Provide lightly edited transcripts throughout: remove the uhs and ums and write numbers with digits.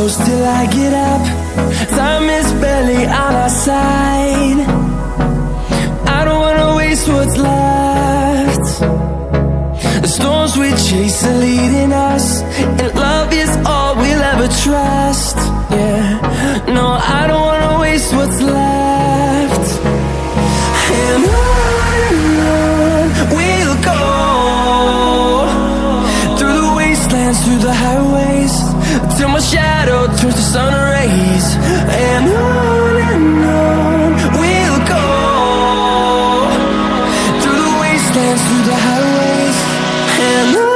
close till I get up. Time is barely on our side. I don't wanna waste what's left. The storms we chase are leading us, and love is all we'll ever trust. Yeah, no, I don't wanna waste what's left. And on we'll go, through the wastelands, through the highways, till my shadow turns to sun rays. And on we'll go, through the wastelands, through the highways, and on.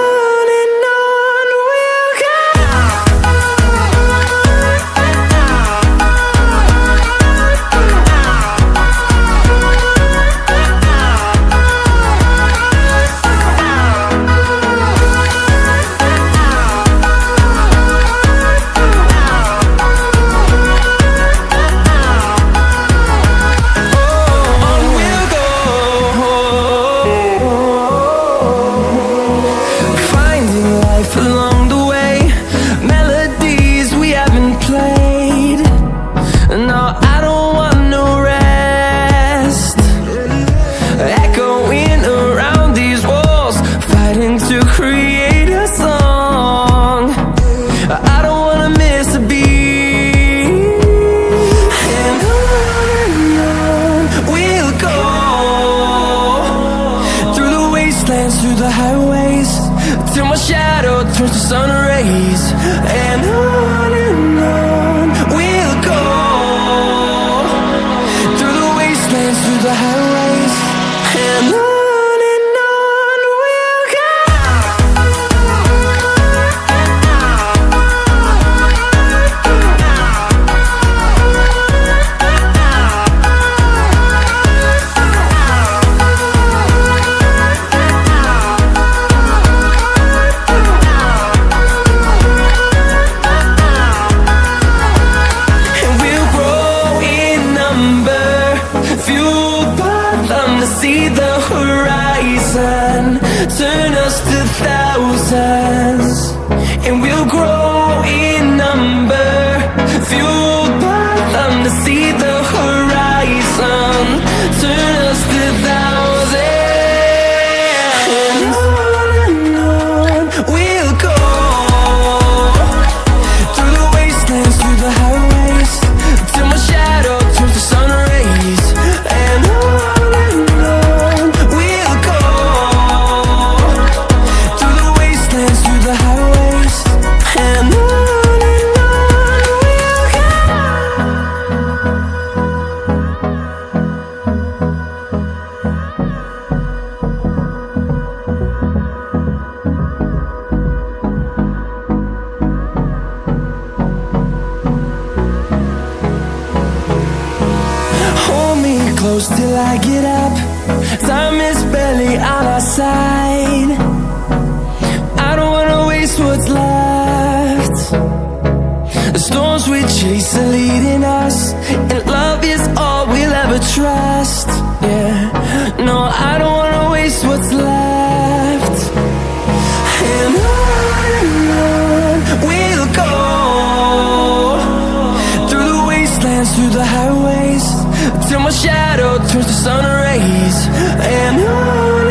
Along the way, melodies we haven't played. No, I don't want no rest. Echoing around these walls, fighting to create a song. I don't wanna miss a beat. And on we'll go, through the wastelands, through the highways, till my shadow turns to sun rays. And on we'll go, through the wastelands, through the highways, and on we'll go. See the horizon, turn us to thousands, and we'll grow in number, fueled by them to see the horizon, turn us to thousands. And on we'll go, through the wastelands, through the highways, till my shadow turns to sun rays. And on close till I get up. Time is barely on our side. I don't wanna waste what's left. The storms we chase are leading us, and love is all we'll ever trust. Yeah, no, I don't wanna waste what's left. And on we'll go, through the wastelands, through the highways, till my shadow turns to sun rays. And on